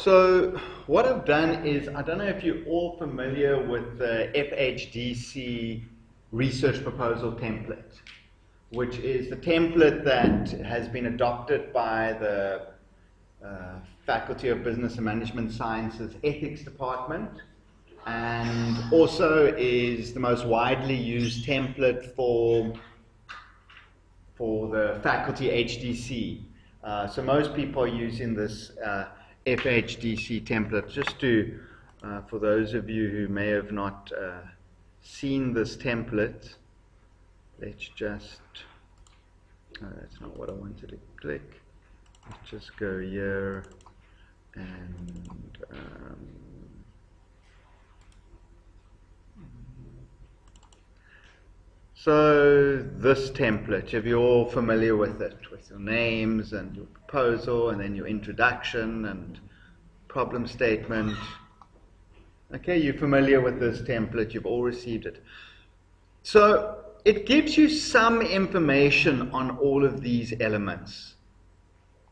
So what I've done is, I don't know if you're all familiar with the FHDC research proposal template, which is the template that has been adopted by the Faculty of Business and Management Sciences Ethics Department, and also is the most widely used template for the faculty HDC. So most people are using this FHDC template. Just to, for those of you who may have not seen this template, let's just, that's not what I wanted to click. Let's just go here and so this template, if you're all familiar with it, with your names and your proposal and then your introduction and problem statement. Okay, you're familiar with this template, you've all received it. So it gives you some information on all of these elements.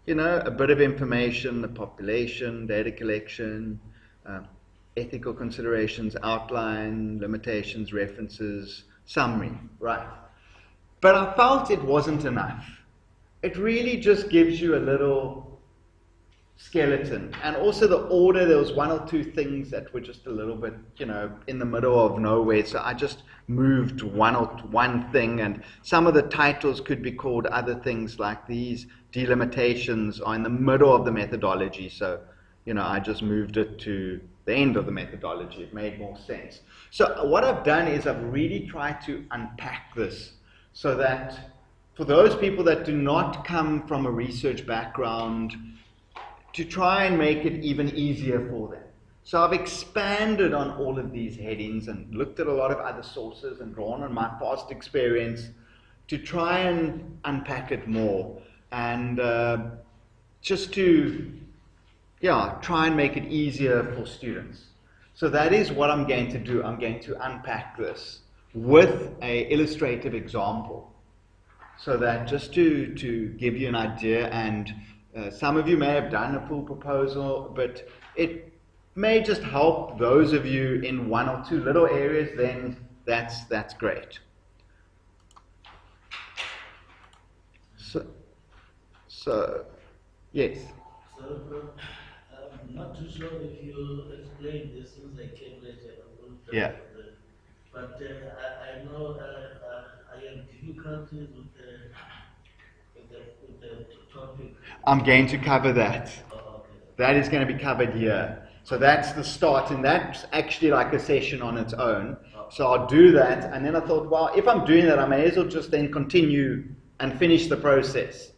You know, a bit of information, the population, data collection, ethical considerations, outline, limitations, references, summary, right? But I felt it wasn't enough. It really just gives you a little skeleton. And also the order, there was one or two things that were just a little bit, you know, in the middle of nowhere. So I just moved one thing, and some of the titles could be called other things, like these delimitations are in the middle of the methodology. So, you know, I just moved it to the end of the methodology. It made more sense. So what I've done is I've really tried to unpack this so that for those people that do not come from a research background, to try and make it even easier for them. So I've expanded on all of these headings and looked at a lot of other sources and drawn on my past experience to try and unpack it more, and just to try and make it easier for students. So that is what I'm going to do. I'm going to unpack this with an illustrative example, so that just to give you an idea, and some of you may have done a full proposal, but it may just help those of you in one or two little areas, then that's great. So yes. So I'm not too sure if you explained this since I came later. Yeah. But I know I have difficulties with the topic. I'm going to cover that. Oh, okay. That is going to be covered here. So that's the start, and that's actually like a session on its own. So I'll do that, and then I thought, well, if I'm doing that, I may as well just then continue and finish the process.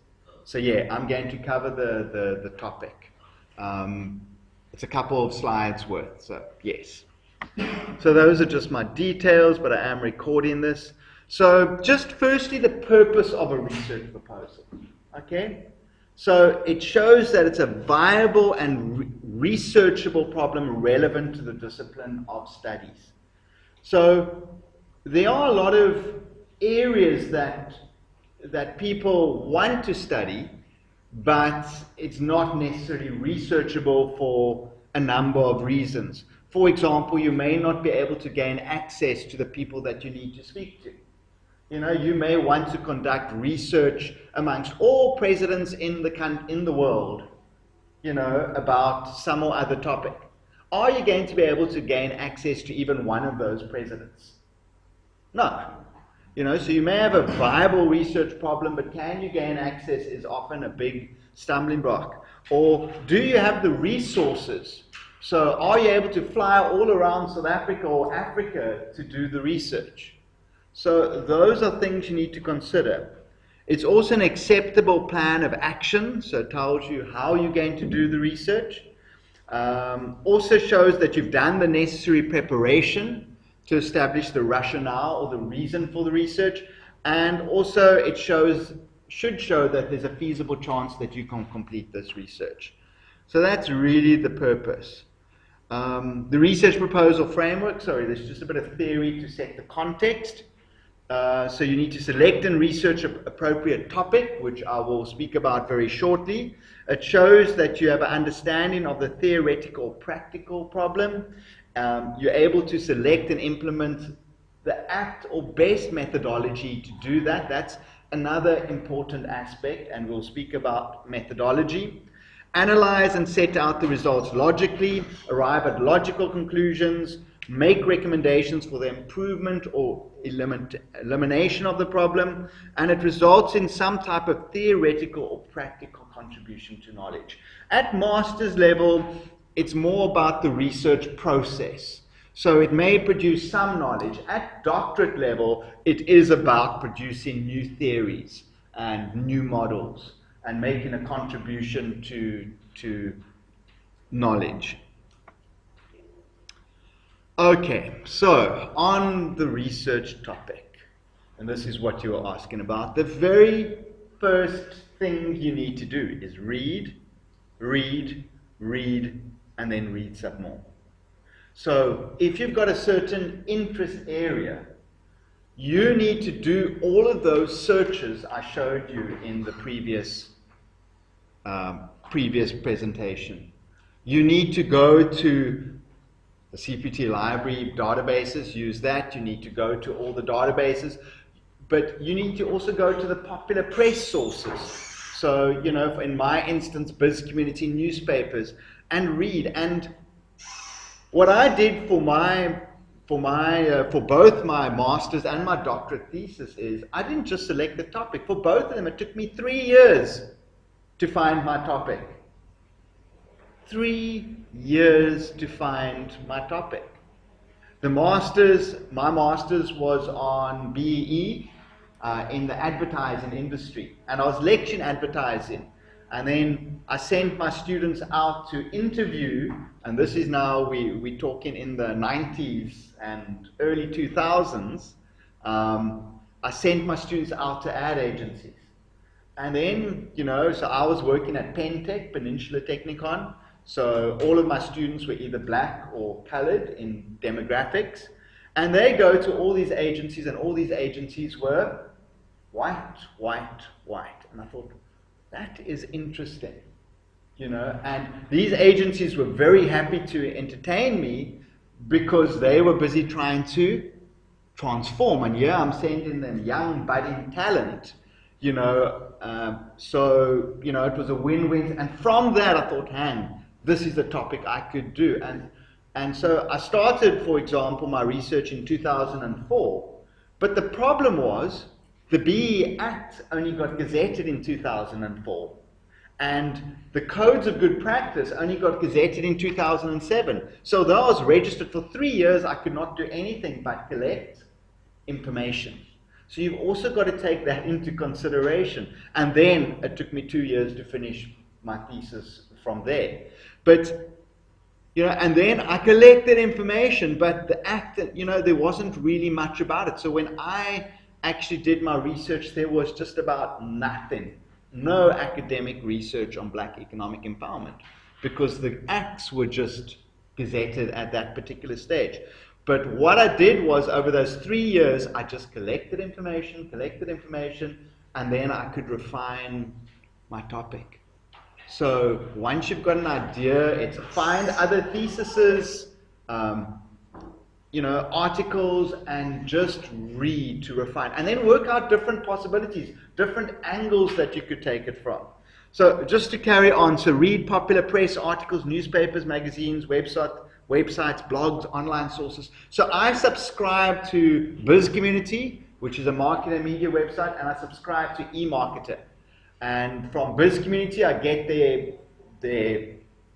So yeah, I'm going to cover the topic. It's a couple of slides worth, so yes. So those are just my details, but I am recording this. So just firstly, the purpose of a research proposal. Okay? So it shows that it's a viable and researchable problem relevant to the discipline of studies. So there are a lot of areas that people want to study, but it's not necessarily researchable for a number of reasons. For example, you may not be able to gain access to the people that you need to speak to. You know, you may want to conduct research amongst all presidents in the world, you know, about some or other topic. Are you going to be able to gain access to even one of those presidents? No. You know, so you may have a viable research problem, but can you gain access is often a big stumbling block. Or do you have the resources? So are you able to fly all around South Africa or Africa to do the research? So those are things you need to consider. It's also an acceptable plan of action, so it tells you how you're going to do the research. Also shows that you've done the necessary preparation to establish the rationale or the reason for the research, and also it should show that there's a feasible chance that you can complete this research. So that's really the purpose. The research proposal framework, sorry, there's just a bit of theory to set the context. So you need to select and research an appropriate topic, which I will speak about very shortly. It shows that you have an understanding of the theoretical practical problem. You're able to select and implement the apt or best methodology to do that. That's another important aspect, and we'll speak about methodology. Analyze and set out the results logically, arrive at logical conclusions, make recommendations for the improvement or elimination of the problem, and it results in some type of theoretical or practical contribution to knowledge. At master's level, it's more about the research process. So it may produce some knowledge. At doctorate level, it is about producing new theories and new models and making a contribution to knowledge. Okay, so on the research topic, and this is what you are asking about, the very first thing you need to do is read, read, read, and then read some more. So if you've got a certain interest area, you need to do all of those searches I showed you in the previous presentation. You need to go to the CPT library databases, use that. You need to go to all the databases, but you need to also go to the popular press sources. So, you know, in my instance, Biz Community newspapers, and read. And what I did for both my master's and my doctorate thesis is I didn't just select the topic. For both of them, it took me 3 years to find my topic. 3 years to find my topic. My master's was on BEE in the advertising industry, and I was lecturing advertising. And then I sent my students out to interview, and this is now, we're talking in the 90s and early 2000s. I sent my students out to ad agencies. And then, you know, so I was working at Pentech, Peninsula Technicon. So all of my students were either black or colored in demographics. And they go to all these agencies, and all these agencies were white, white, white. And I thought, that is interesting, you know. And these agencies were very happy to entertain me because they were busy trying to transform. And yeah, I'm sending them young, budding talent, you know. So, you know, it was a win-win. And from that, I thought, this is a topic I could do. And so I started, for example, my research in 2004. But the problem was, the BEE Act only got gazetted in 2004. And the Codes of Good Practice only got gazetted in 2007. So though I was registered for 3 years, I could not do anything but collect information. So you've also got to take that into consideration. And then it took me 2 years to finish my thesis from there. But, you know, and then I collected information, but the Act, you know, there wasn't really much about it. So when I actually did my research, there was just about nothing. No academic research on black economic empowerment, because the acts were just gazetted at that particular stage. But what I did was, over those 3 years, I just collected information, and then I could refine my topic. So once you've got an idea, it's find other theses, you know, articles, and just read to refine. And then work out different possibilities, different angles that you could take it from. So just to carry on, so read popular press articles, newspapers, magazines, websites, blogs, online sources. So I subscribe to Biz Community, which is a marketing and media website, and I subscribe to eMarketer. And from Biz Community, I get their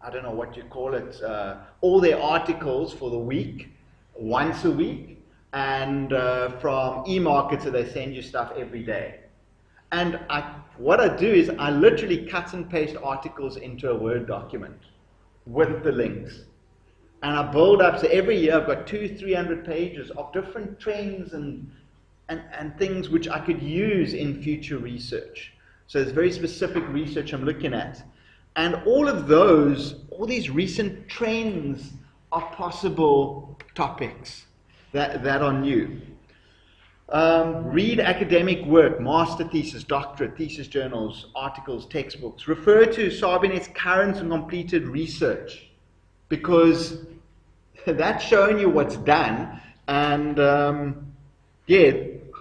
I don't know what you call it, all their articles for the week, once a week. And from eMarketer, they send you stuff every day. And what I do is I literally cut and paste articles into a Word document with the links. And I build up, so every year I've got 200-300 pages of different trends and things which I could use in future research. So there's very specific research I'm looking at. And all of those, all these recent trends are possible topics that are new. Read academic work, master thesis, doctorate, thesis journals, articles, textbooks. Refer to SARBinet's current and completed research, because that's showing you what's done. And yeah,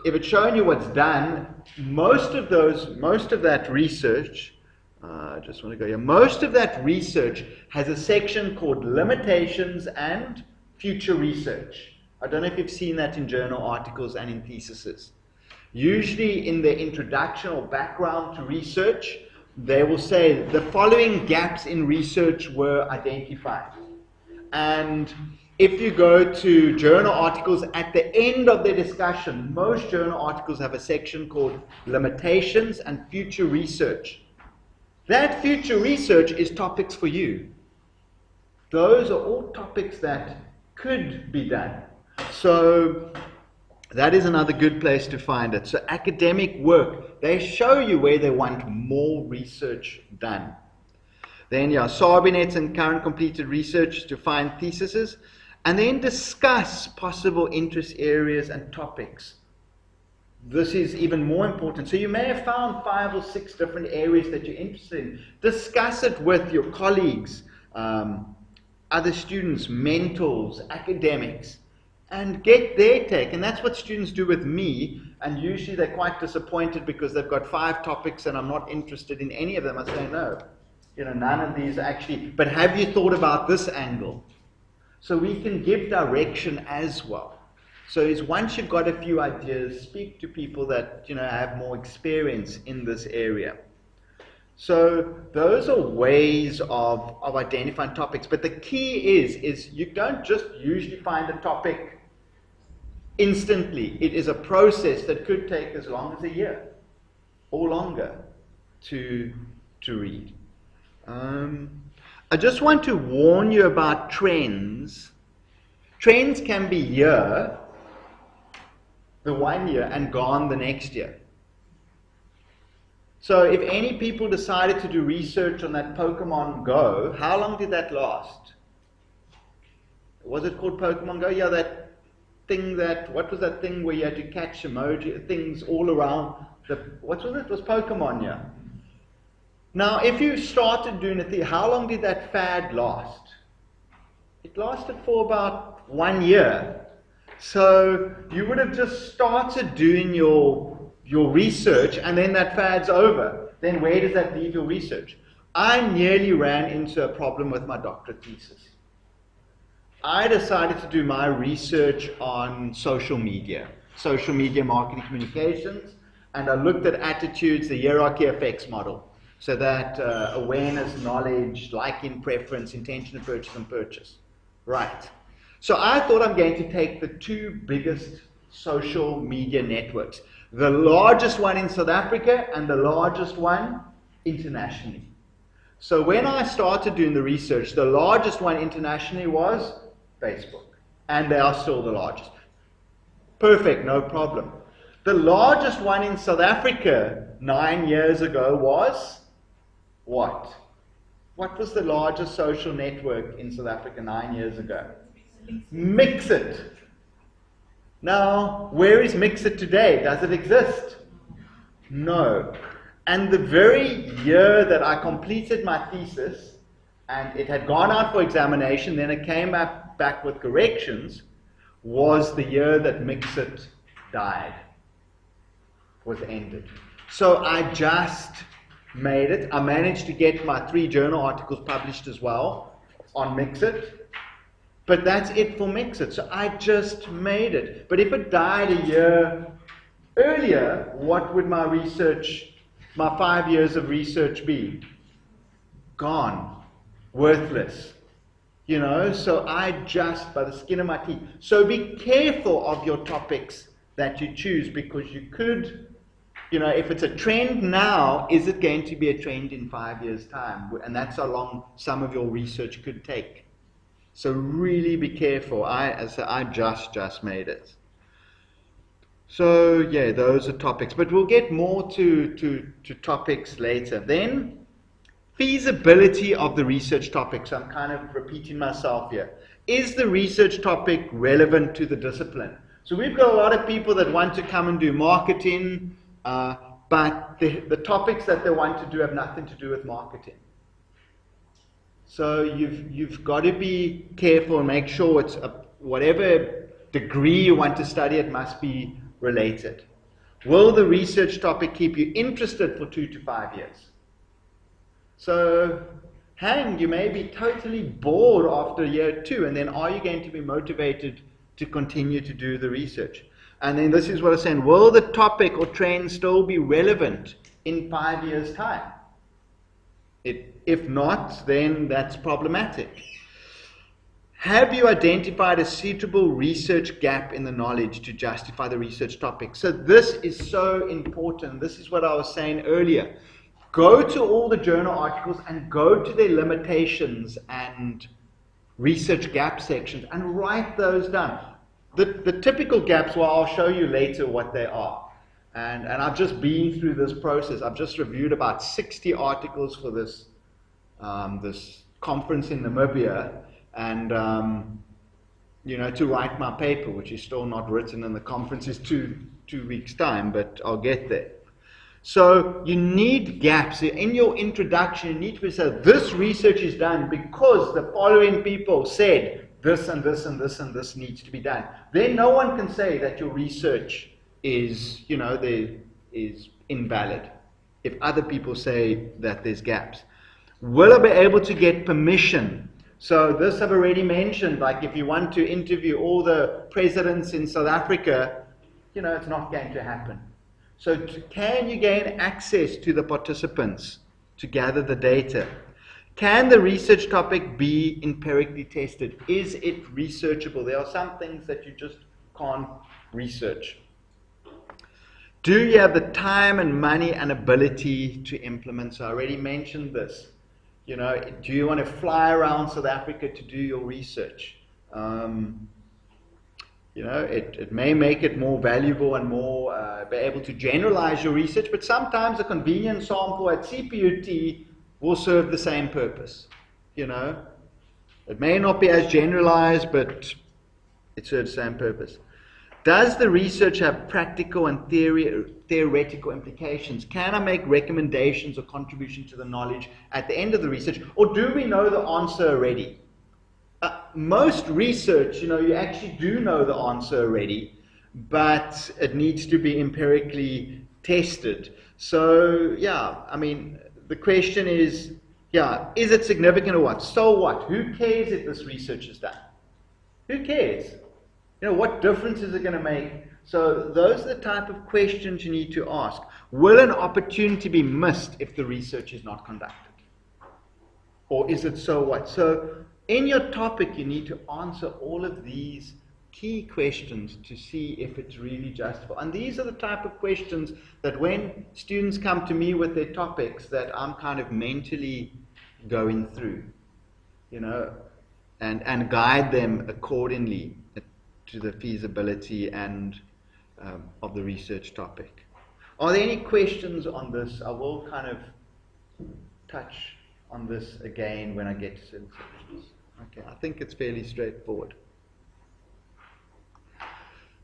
if it's showing you what's done, most of that research, I just want to go here, most of that research has a section called limitations and future research. I don't know if you've seen that in journal articles and in theses. Usually in the introduction or background to research, they will say the following gaps in research were identified. And if you go to journal articles, at the end of the discussion, most journal articles have a section called limitations and future research. That future research is topics for you. Those are all topics that could be done. So that is another good place to find it. So academic work, they show you where they want more research done. Then SARBinet and current completed research to find theses, and then discuss possible interest areas and topics. This is even more important. So you may have found 5 or 6 different areas that you're interested in. Discuss it with your colleagues, other students, mentors, academics, and get their take. And that's what students do with me, and usually they're quite disappointed because they've got 5 topics and I'm not interested in any of them. I say, no, none of these actually, but have you thought about this angle? So we can give direction as well. So is once you've got a few ideas, speak to people that have more experience in this area. So those are ways of identifying topics. But the key is you don't just usually find a topic instantly. It is a process that could take as long as a year or longer to read. I just want to warn you about trends. Trends can be here, the one year, and gone the next year. So if any people decided to do research on that Pokemon Go, how long did that last? Was it called Pokemon Go? Yeah, that thing what was that thing where you had to catch emoji, things all around, what was it? It was Pokemon, yeah. Now, if you started doing it, how long did that fad last? It lasted for about 1 year. So you would have just started doing your research, and then that fad's over. Then where does that leave your research? I nearly ran into a problem with my doctorate thesis. I decided to do my research on social media marketing communications, and I looked at attitudes, the hierarchy effects model. So that awareness, knowledge, liking, preference, intention of purchase, and purchase. Right. So I thought I'm going to take the 2 biggest social media networks, the largest one in South Africa and the largest one internationally. So when I started doing the research, the largest one internationally was Facebook, and they are still the largest. Perfect, no problem. The largest one in South Africa 9 years ago was what? What was the largest social network in South Africa 9 years ago? Mxit. Now, where is Mxit today? Does it exist? No. And the very year that I completed my thesis, and it had gone out for examination, then it came back with corrections, was the year that Mxit died, was ended. So I just made it. I managed to get my 3 journal articles published as well on Mxit. But that's it for Mxit. So I just made it. But if it died a year earlier, what would my 5 years of research be? Gone. Worthless. So I just, by the skin of my teeth. So be careful of your topics that you choose, because you could, if it's a trend now, is it going to be a trend in 5 years' time? And that's how long some of your research could take. So really be careful. I just made it. So yeah, those are topics. But we'll get more to topics later. Then, feasibility of the research topic. So I'm kind of repeating myself here. Is the research topic relevant to the discipline? So we've got a lot of people that want to come and do marketing, but the topics that they want to do have nothing to do with marketing. So you've got to be careful and make sure it's whatever degree you want to study, it must be related. Will the research topic keep you interested for 2 to 5 years? So, you may be totally bored after year 2, and then are you going to be motivated to continue to do the research? And then this is what I'm saying, will the topic or trend still be relevant in 5 years' time? If not, then that's problematic. Have you identified a suitable research gap in the knowledge to justify the research topic? So this is so important. This is what I was saying earlier. Go to all the journal articles and go to their limitations and research gap sections and write those down. The typical gaps, well, I'll show you later what they are. And I've just been through this process. I've just reviewed about 60 articles for this conference in Namibia, and to write my paper, which is still not written, and the conference is two weeks' time, but I'll get there. So you need gaps. In your introduction, you need to say, this research is done because the following people said this and this and this and this needs to be done. Then no one can say that your research is invalid if other people say that there's gaps. Will I be able to get permission? So this I've already mentioned, like if you want to interview all the presidents in South Africa, it's not going to happen. So can you gain access to the participants to gather the data? Can the research topic be empirically tested? Is it researchable? There are some things that you just can't research. Do you have the time and money and ability to implement? So I already mentioned this. Do you want to fly around South Africa to do your research? It may make it more valuable and more be able to generalize your research, but sometimes a convenient sample at CPUT will serve the same purpose. It may not be as generalized, but it serves the same purpose. Does the research have practical and theoretical implications? Can I make recommendations or contribution to the knowledge at the end of the research, or do we know the answer already? Most research, you actually do know the answer already, but it needs to be empirically tested. So, the question is, is it significant or what? So what? Who cares if this research is done? Who cares? What difference is it going to make? So those are the type of questions you need to ask. Will an opportunity be missed if the research is not conducted? Or is it so what? So in your topic, you need to answer all of these key questions to see if it's really justified. And these are the type of questions that when students come to me with their topics that I'm kind of mentally going through, and guide them accordingly to the feasibility and of the research topic. Are there any questions on this? I will kind of touch on this again when I get to certain sections. Okay, I think it's fairly straightforward.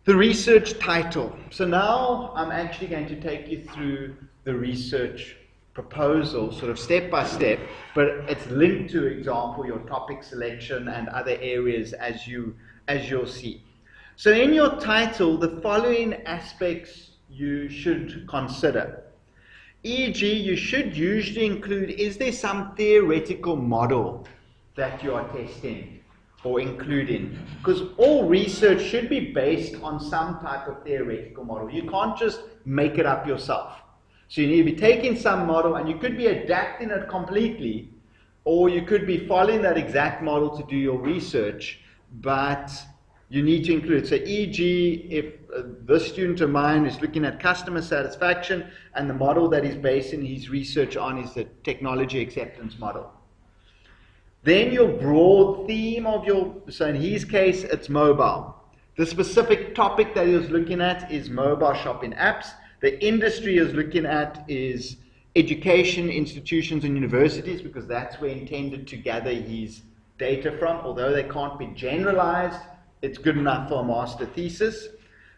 The research title. So now I'm actually going to take you through the research proposal, sort of step by step, but it's linked to, example, your topic selection and other areas as you'll see. So in your title, the following aspects you should consider. E.g., you should usually include, is there some theoretical model that you are testing or including? Because all research should be based on some type of theoretical model. You can't just make it up yourself. So you need to be taking some model, and you could be adapting it completely, or you could be following that exact model to do your research, but you need to include. So e.g., if this student of mine is looking at customer satisfaction and the model that he's basing his research on is the technology acceptance model. Then your broad theme of so in his case, it's mobile. The specific topic that he was looking at is mobile shopping apps. The industry he is looking at is education institutions and universities, because that's where he intended to gather his data from. Although they can't be generalized, it's good enough for a master thesis.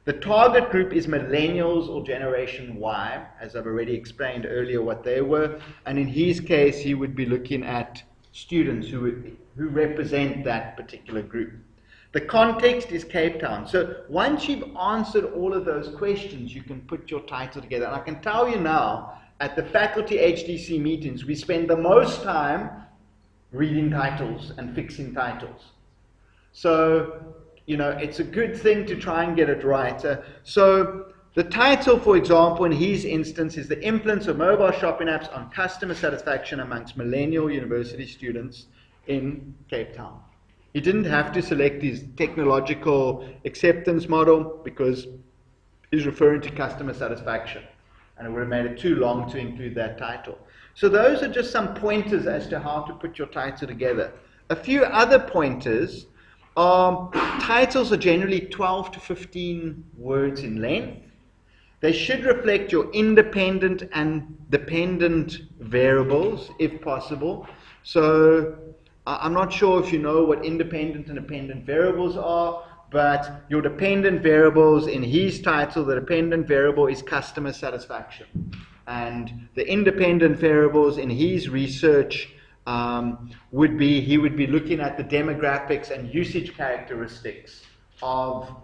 The target group is millennials or Generation Y, as I've already explained earlier what they were. And in his case, he would be looking at students who represent that particular group. The context is Cape Town. So once you've answered all of those questions, you can put your title together. And I can tell you now, at the faculty HDC meetings, we spend the most time reading titles and fixing titles. So, you know, it's a good thing to try and get it right. So the title, for example, in his instance, is The Influence of Mobile Shopping Apps on Customer Satisfaction Amongst Millennial University Students in Cape Town. He didn't have to select his technological acceptance model because he's referring to customer satisfaction. And it would have made it too long to include that title. So those are just some pointers as to how to put your title together. A few other pointers are titles are generally 12 to 15 words in length. They should reflect your independent and dependent variables, if possible. So I'm not sure if you know what independent and dependent variables are, but your dependent variables in his title, the dependent variable is customer satisfaction. And the independent variables in his research would be, he would be looking at the demographics and usage characteristics of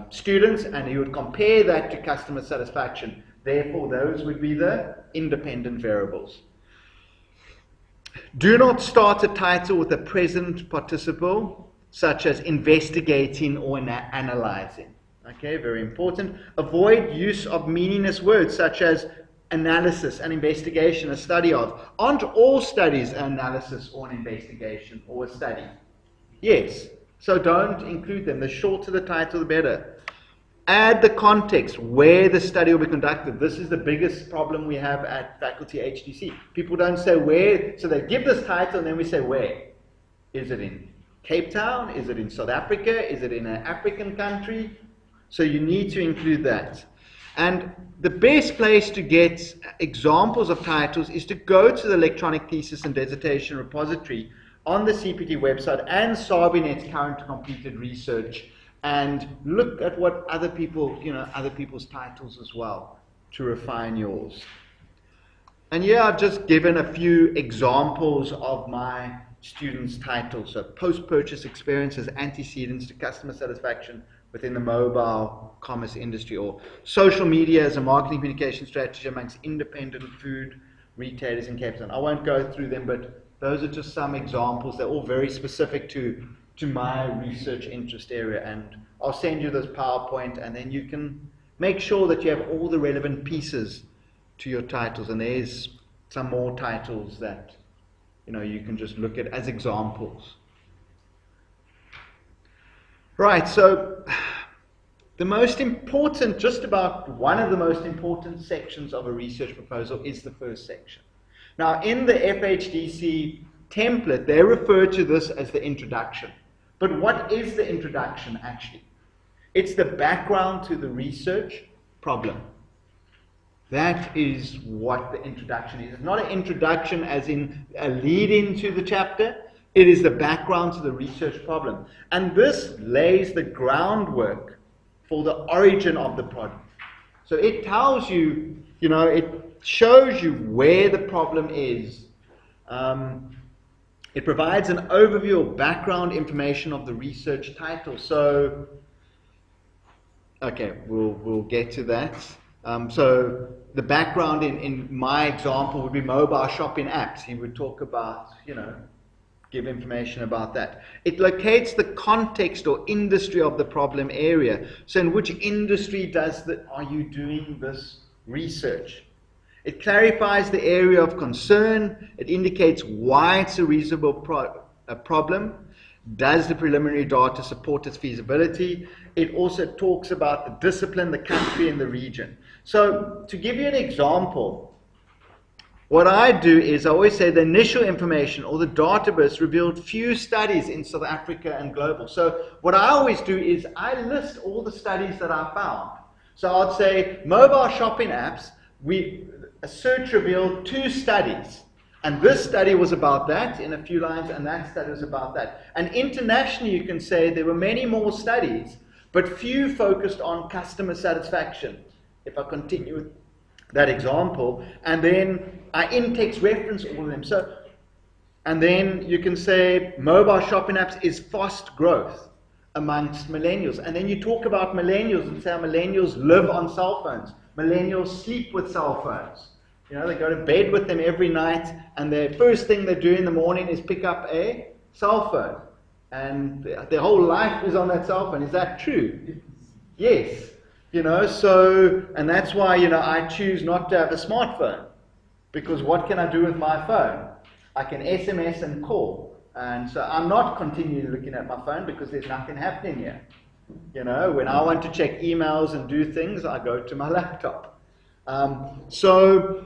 students, and he would compare that to customer satisfaction. Therefore, those would be the independent variables. Do not start a title with a present participle, such as investigating or analyzing. Okay, very important. Avoid use of meaningless words such as analysis and investigation, a study of. Aren't all studies an analysis or an investigation or a study? Yes. So don't include them. The shorter the title, the better. Add the context where the study will be conducted. This is the biggest problem we have at Faculty HDC. People don't say where, so they give this title and then we say where. Is it in Cape Town? Is it in South Africa? Is it in an African country? So you need to include that. And the best place to get examples of titles is to go to the electronic thesis and dissertation repository on the CPT website and SARBinet's current completed research, and look at what other people, other people's titles as well, to refine yours. And here I've just given a few examples of my students' titles. So post-purchase experiences, antecedents to customer satisfaction within the mobile commerce industry, or social media as a marketing communication strategy amongst independent food retailers in Cape Town. I won't go through them, but those are just some examples. They're all very specific to my research interest area, and I'll send you this PowerPoint, and then you can make sure that you have all the relevant pieces to your titles. And there's some more titles that you can just look at as examples. Right, so the most important, just about one of the most important sections of a research proposal is the first section. Now, in the FHDC template, they refer to this as the introduction. But what is the introduction, actually? It's the background to the research problem. That is what the introduction is. It's not an introduction as in a lead-in to the chapter. It is the background to the research problem. And this lays the groundwork for the origin of the problem. So it tells you, it shows you where the problem is. It provides an overview or background information of the research title. So, okay, we'll get to that. So the background in my example would be mobile shopping apps. He would talk about, give information about that. It locates the context or industry of the problem area. So in which industry are you doing this research? It clarifies the area of concern. It indicates why it's a reasonable problem. Does the preliminary data support its feasibility? It also talks about the discipline, the country, and the region. So to give you an example, what I do is I always say the initial information or the database revealed few studies in South Africa and global. So what I always do is I list all the studies that I found. So I'd say mobile shopping apps, a search revealed 2 studies. And this study was about that in a few lines, and that study was about that. And internationally, you can say there were many more studies, but few focused on customer satisfaction. If I continue with that example, and then I in-text reference all of them. So, and then you can say mobile shopping apps is fast growth amongst millennials. And then you talk about millennials and say millennials live on cell phones. Millennials sleep with cell phones. You know, they go to bed with them every night, and the first thing they do in the morning is pick up a cell phone. And their whole life is on that cell phone. Is that true? Yes. You know, so, and that's why, you know, I choose not to have a smartphone. Because what can I do with my phone? I can SMS and call. And so I'm not continually looking at my phone because there's nothing happening here. You know, when I want to check emails and do things, I go to my laptop. So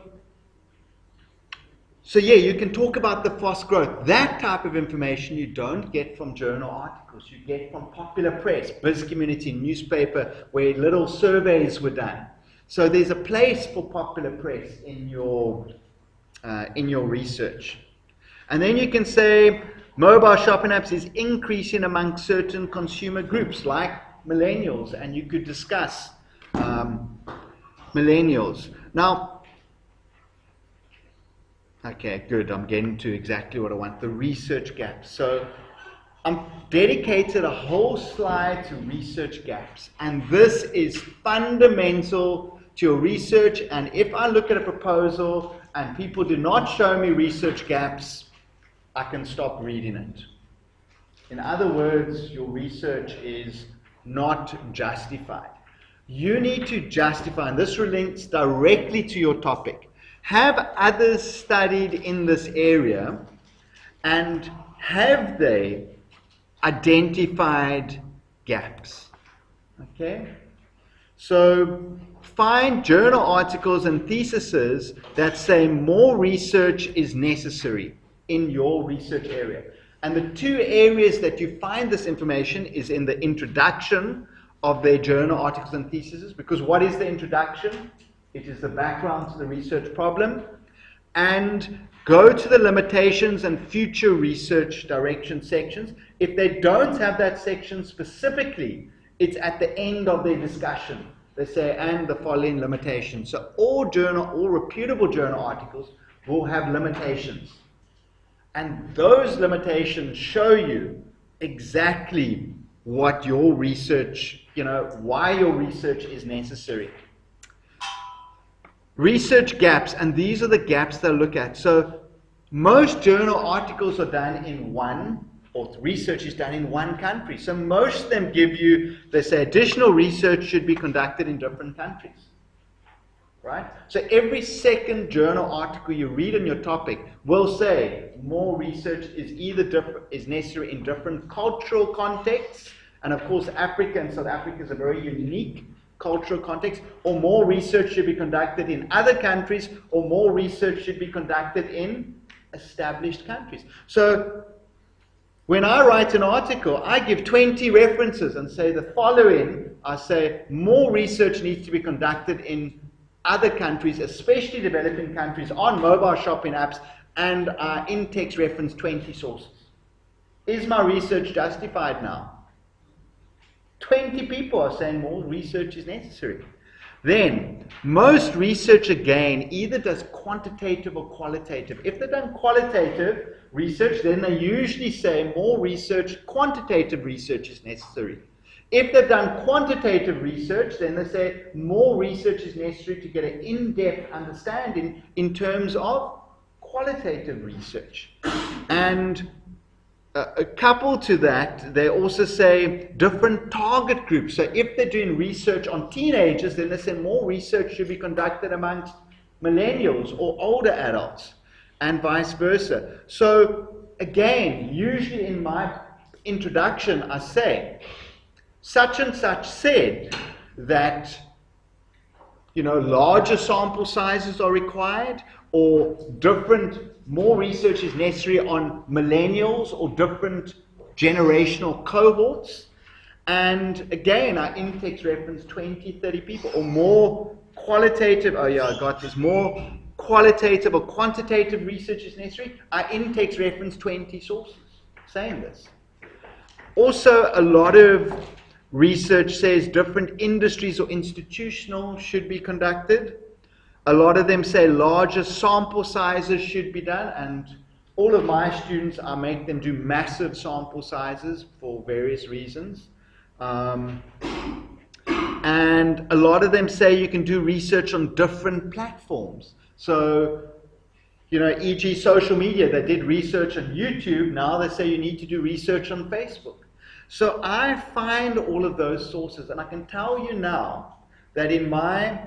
yeah, you can talk about the fast growth. That type of information you don't get from journal articles. You get from popular press, biz community, newspaper, where little surveys were done. So there's a place for popular press in your research. And then you can say mobile shopping apps is increasing among certain consumer groups like millennials, and you could discuss millennials. Now, okay, good. I'm getting to exactly what I want, the research gaps. So I'm dedicated a whole slide to research gaps, and this is fundamental to your research. And if I look at a proposal and people do not show me research gaps, I can stop reading it. In other words, your research is not justified. You need to justify, and this relates directly to your topic. Have others studied in this area, and have they identified gaps? Okay? So find journal articles and theses that say more research is necessary in your research area. And the two areas that you find this information is in the introduction of their journal articles and theses, because what is the introduction? It is the background to the research problem. And go to the limitations and future research direction sections. If they don't have that section specifically, it's at the end of their discussion. They say, and the following limitations. So all reputable journal articles will have limitations. And those limitations show you exactly what your research, why your research is necessary. Research gaps, and these are the gaps they'll look at. So most journal articles are done in research is done in one country. So most of them give you, they say additional research should be conducted in different countries. Right? So every second journal article you read on your topic will say more research is necessary in different cultural contexts. And of course, Africa and South Africa is a very unique cultural context. Or more research should be conducted in other countries, or more research should be conducted in established countries. So when I write an article, I give 20 references and say the following. I say more research needs to be conducted in other countries, especially developing countries, on mobile shopping apps, and I in-text reference 20 sources. Is my research justified now? 20 people are saying more research is necessary. Then, most research again either does quantitative or qualitative. If they've done qualitative research, then they usually say more research, quantitative research is necessary. If they've done quantitative research, then they say more research is necessary to get an in-depth understanding in terms of qualitative research. And coupled to that, they also say different target groups. So if they're doing research on teenagers, then they say more research should be conducted amongst millennials or older adults, and vice versa. So again, usually in my introduction, I say, such and such said that larger sample sizes are required, or more research is necessary on millennials or different generational cohorts. And again, I in-text reference 20, 30 people, or more qualitative, more qualitative or quantitative research is necessary. I in-text reference 20 sources saying this. Also, a lot of Research says different industries or institutional should be conducted. A lot of them say larger sample sizes should be done, and all of my students, I make them do massive sample sizes for various reasons. And a lot of them say you can do research on different platforms. So, e.g. social media, they did research on YouTube, now they say you need to do research on Facebook. So I find all of those sources, and I can tell you now that in my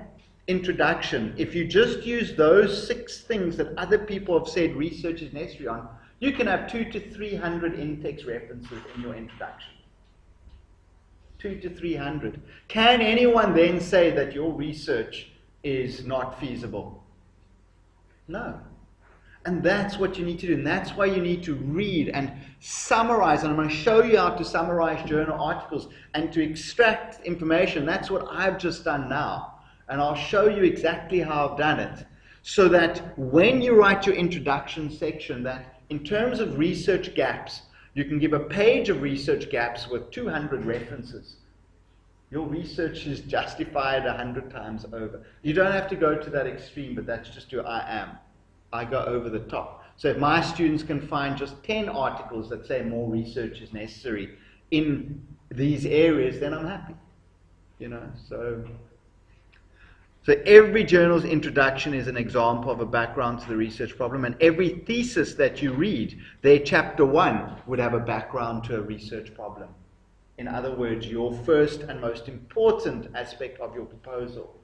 introduction, if you just use those 6 things that other people have said research is necessary on, you can have 200 to 300 in-text references in your introduction. 200 to 300. Can anyone then say that your research is not feasible? No. And that's what you need to do. And that's why you need to read and summarize. And I'm going to show you how to summarize journal articles and to extract information. That's what I've just done now. And I'll show you exactly how I've done it. So that when you write your introduction section, that in terms of research gaps, you can give a page of research gaps with 200 references. Your research is justified 100 times over. You don't have to go to that extreme, but that's just who I am. I go over the top. So if my students can find just 10 articles that say more research is necessary in these areas, then I'm happy. So every journal's introduction is an example of a background to the research problem, and every thesis that you read, their chapter 1 would have a background to a research problem. In other words, your first and most important aspect of your proposal.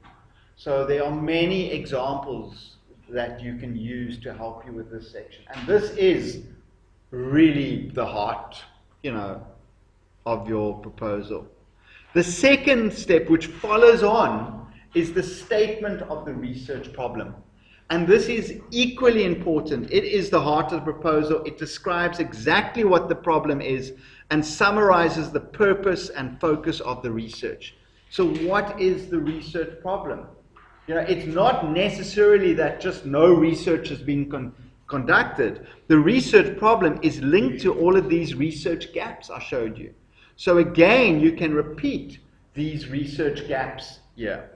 So there are many examples that you can use to help you with this section. And this is really the heart, of your proposal. The second step, which follows on, is the statement of the research problem. And this is equally important. It is the heart of the proposal. It describes exactly what the problem is and summarizes the purpose and focus of the research. So what is the research problem? It's not necessarily that just no research has been conducted. The research problem is linked to all of these research gaps I showed you. So again, you can repeat these research gaps here.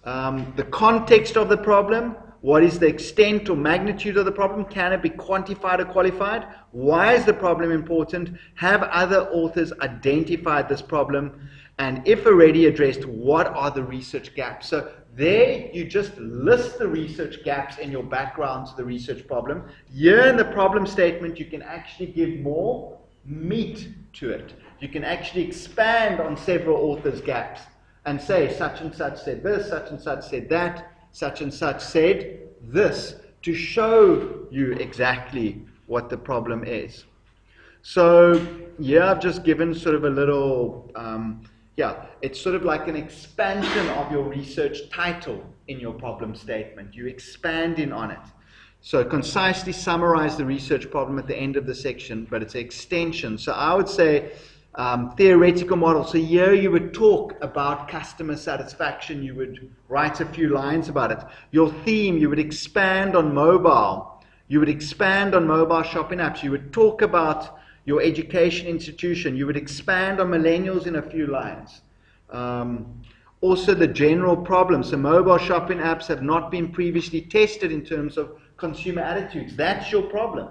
The context of the problem. What is the extent or magnitude of the problem? Can it be quantified or qualified? Why is the problem important? Have other authors identified this problem? And if already addressed, what are the research gaps? So there you just list the research gaps in your background to the research problem. Here in the problem statement, you can actually give more meat to it. You can actually expand on several authors' gaps and say such and such said this, such and such said that, such and such said this, to show you exactly what the problem is. So here I've just given sort of a little, it's sort of like an expansion of your research title in your problem statement. You expand in on it. So concisely summarize the research problem at the end of the section, but it's an extension. So I would say theoretical model. So here you would talk about customer satisfaction. You would write a few lines about it. Your theme, you would expand on mobile. You would expand on mobile shopping apps. You would talk about your education institution. You would expand on millennials in a few lines. Also the general problem. So mobile shopping apps have not been previously tested in terms of consumer attitudes. That's your problem.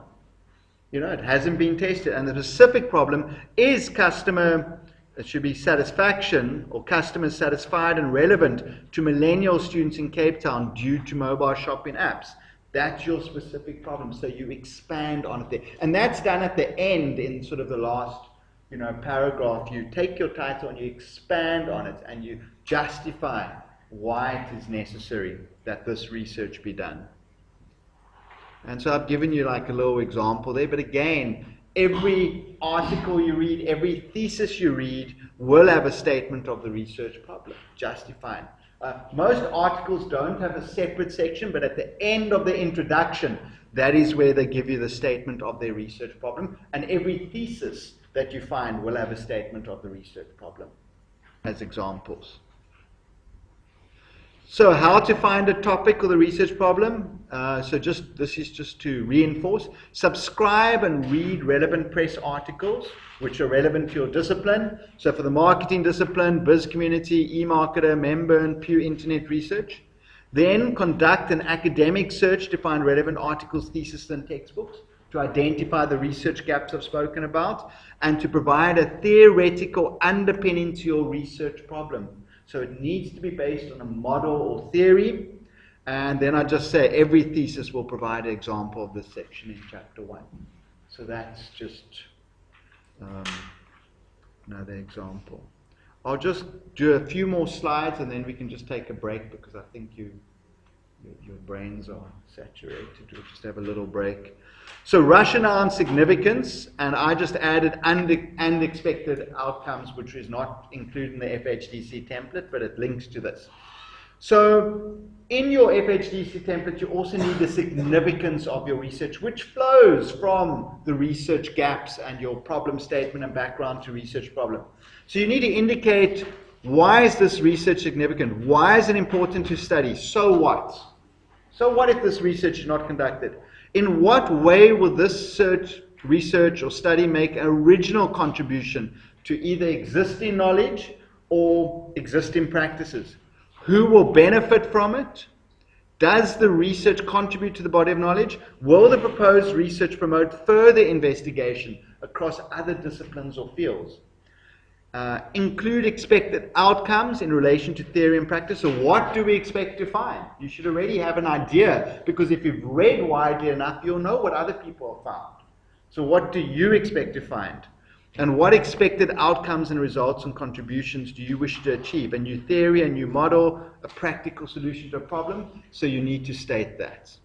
It hasn't been tested. And the specific problem is it should be satisfaction, or customers satisfied and relevant to millennial students in Cape Town due to mobile shopping apps. That's your specific problem. So you expand on it there. And that's done at the end in sort of the last, paragraph. You take your title and you expand on it and you justify why it is necessary that this research be done. And so I've given you like a little example there, but again, every article you read, every thesis you read will have a statement of the research problem, justifying. Most articles don't have a separate section, but at the end of the introduction, that is where they give you the statement of their research problem, and every thesis that you find will have a statement of the research problem as examples. So how to find a topic or the research problem? This is just to reinforce. Subscribe and read relevant press articles which are relevant to your discipline. So for the marketing discipline, biz community, eMarketer, member, and Pew Internet Research. Then conduct an academic search to find relevant articles, theses, and textbooks to identify the research gaps I've spoken about and to provide a theoretical underpinning to your research problem. So it needs to be based on a model or theory. And then I just say every thesis will provide an example of this section in chapter 1. So that's just another example. I'll just do a few more slides and then we can just take a break because I think your brains are saturated. We'll just have a little break. So rationale and significance, and I just added unexpected outcomes, which is not included in the FHDC template, but it links to this. So in your FHDC template, you also need the significance of your research, which flows from the research gaps and your problem statement and background to research problem. So you need to indicate, why is this research significant? Why is it important to study? So what? So what if this research is not conducted? In what way will this research or study make an original contribution to either existing knowledge or existing practices? Who will benefit from it? Does the research contribute to the body of knowledge? Will the proposed research promote further investigation across other disciplines or fields? Include expected outcomes in relation to theory and practice. So what do we expect to find? You should already have an idea, because if you've read widely enough, you'll know what other people have found. So what do you expect to find? And what expected outcomes and results and contributions do you wish to achieve? A new theory, a new model, a practical solution to a problem. So you need to state that.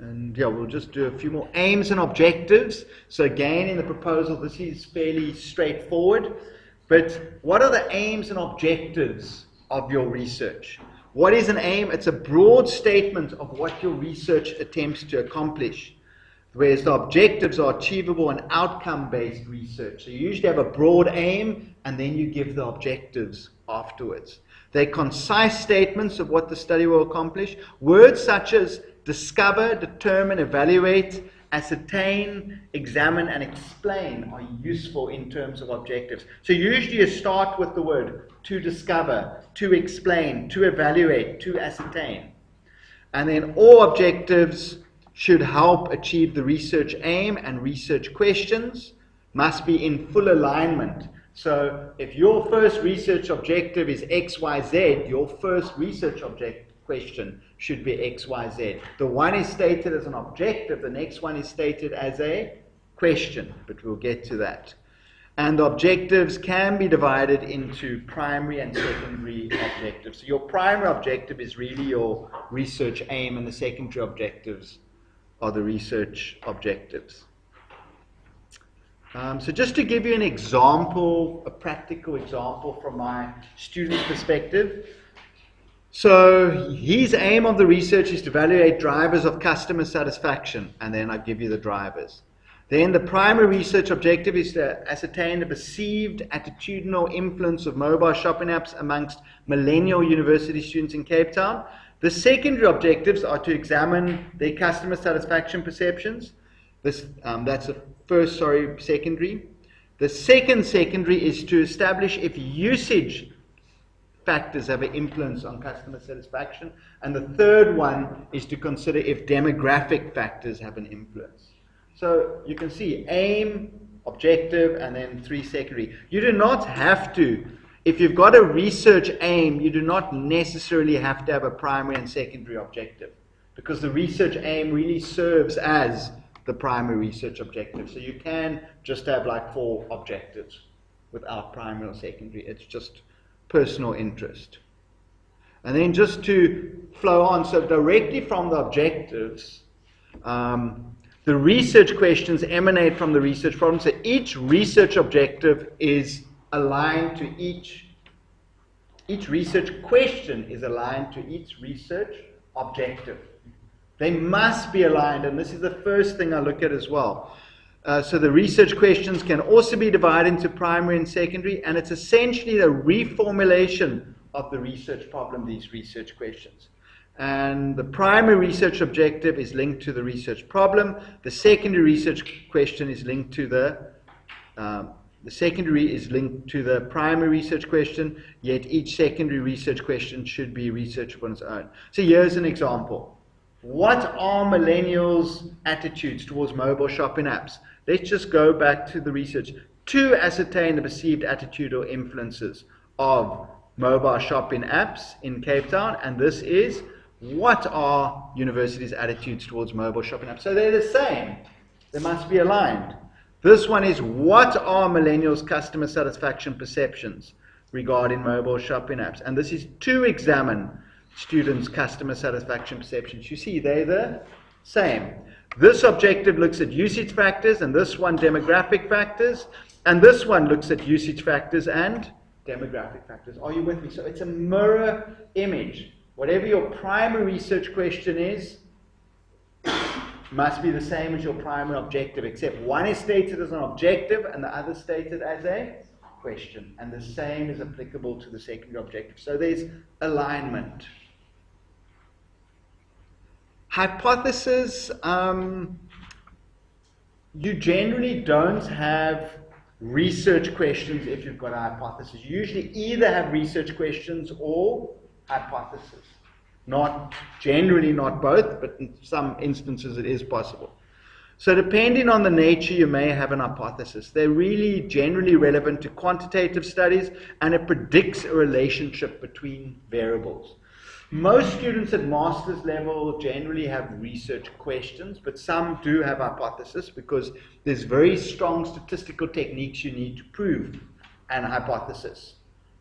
And yeah, we'll just do a few more aims and objectives. So again, in the proposal, this is fairly straightforward. But what are the aims and objectives of your research? What is an aim? It's a broad statement of what your research attempts to accomplish. Whereas the objectives are achievable and outcome-based research. So you usually have a broad aim, and then you give the objectives afterwards. They're concise statements of what the study will accomplish. Words such as discover, determine, evaluate, ascertain, examine, and explain are useful in terms of objectives. So usually you start with the word to discover, to explain, to evaluate, to ascertain. And then all objectives should help achieve the research aim, and research questions must be in full alignment. So if your first research objective is XYZ, your first research question should be XYZ. The one is stated as an objective, the next one is stated as a question, but we'll get to that. And the objectives can be divided into primary and secondary objectives. So your primary objective is really your research aim, and the secondary objectives are the research objectives. So just to give you an example, a practical example from my student's perspective. So his aim of the research is to evaluate drivers of customer satisfaction, and then I give you the drivers. Then the primary research objective is to ascertain the perceived attitudinal influence of mobile shopping apps amongst millennial university students in Cape Town. The secondary objectives are to examine their customer satisfaction perceptions. That's the first, secondary. The second secondary is to establish if usage factors have an influence on customer satisfaction. And the third one is to consider if demographic factors have an influence. So you can see aim, objective, and then 3 secondary. You do not have to. If you've got a research aim, you do not necessarily have to have a primary and secondary objective, because the research aim really serves as the primary research objective. So you can just have like 4 objectives without primary or secondary. It's just personal interest. And then just to flow on, so directly from the objectives, the research questions emanate from the research problem. So each research objective is aligned to each research question is aligned to each research objective. They must be aligned, and this is the first thing I look at as well. So the research questions can also be divided into primary and secondary, and it's essentially a reformulation of the research problem, these research questions. And the primary research objective is linked to the research problem. The secondary research question is linked to the secondary is linked to the primary research question, yet each secondary research question should be research on its own. So here's an example. What are millennials' attitudes towards mobile shopping apps? Let's just go back to the research. To ascertain the perceived attitude or influences of mobile shopping apps in Cape Town, and this is, what are universities' attitudes towards mobile shopping apps? So they're the same. They must be aligned. This one is, what are millennials' customer satisfaction perceptions regarding mobile shopping apps? And this is to examine students' customer satisfaction perceptions. You see, they're the same. This objective looks at usage factors, and this one demographic factors, and this one looks at usage factors and demographic factors. Are you with me? So it's a mirror image. Whatever your primary research question is, must be the same as your primary objective, except one is stated as an objective and the other stated as a question. And the same is applicable to the secondary objective. So there's alignment. Hypothesis, you generally don't have research questions if you've got a hypothesis. You usually either have research questions or hypothesis. Generally not both, but in some instances it is possible. So depending on the nature, you may have an hypothesis. They're really generally relevant to quantitative studies, and it predicts a relationship between variables. Most students at master's level generally have research questions, but some do have hypothesis because there's very strong statistical techniques you need to prove an hypothesis.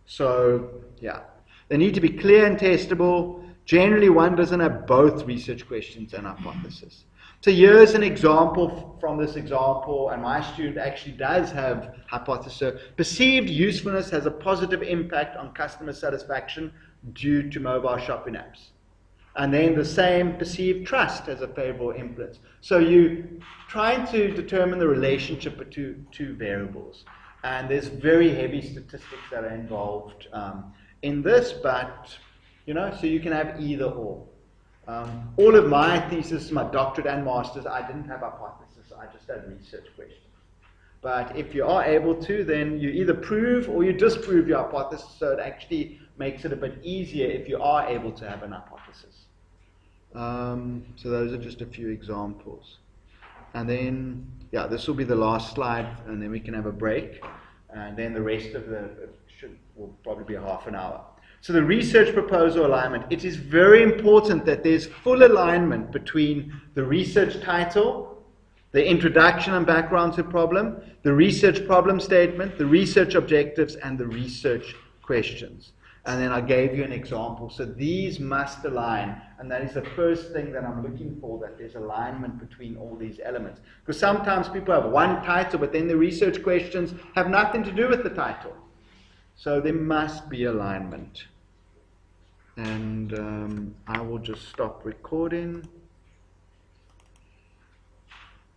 So, yeah. They need to be clear and testable. Generally, one doesn't have both research questions and hypothesis. So here's an example from this example, and my student actually does have hypothesis. So, perceived usefulness has a positive impact on customer satisfaction due to mobile shopping apps. And then the same, perceived trust has a favorable influence. So you're trying to determine the relationship between two variables. And there's very heavy statistics that are involved in this, but so you can have either or. All of my thesis, my doctorate and master's, I didn't have hypothesis, I just had research questions. But if you are able to, then you either prove or you disprove your hypothesis, so it actually makes it a bit easier if you are able to have an hypothesis. So those are just a few examples. And then, this will be the last slide, and then we can have a break. And then the rest of will probably be a half an hour. So the research proposal alignment. It is very important that there's full alignment between the research title, the introduction and background to problem, the research problem statement, the research objectives, and the research questions. And then I gave you an example. So these must align. And that is the first thing that I'm looking for, that there's alignment between all these elements. Because sometimes people have one title, but then the research questions have nothing to do with the title. So there must be alignment. And I will just stop recording.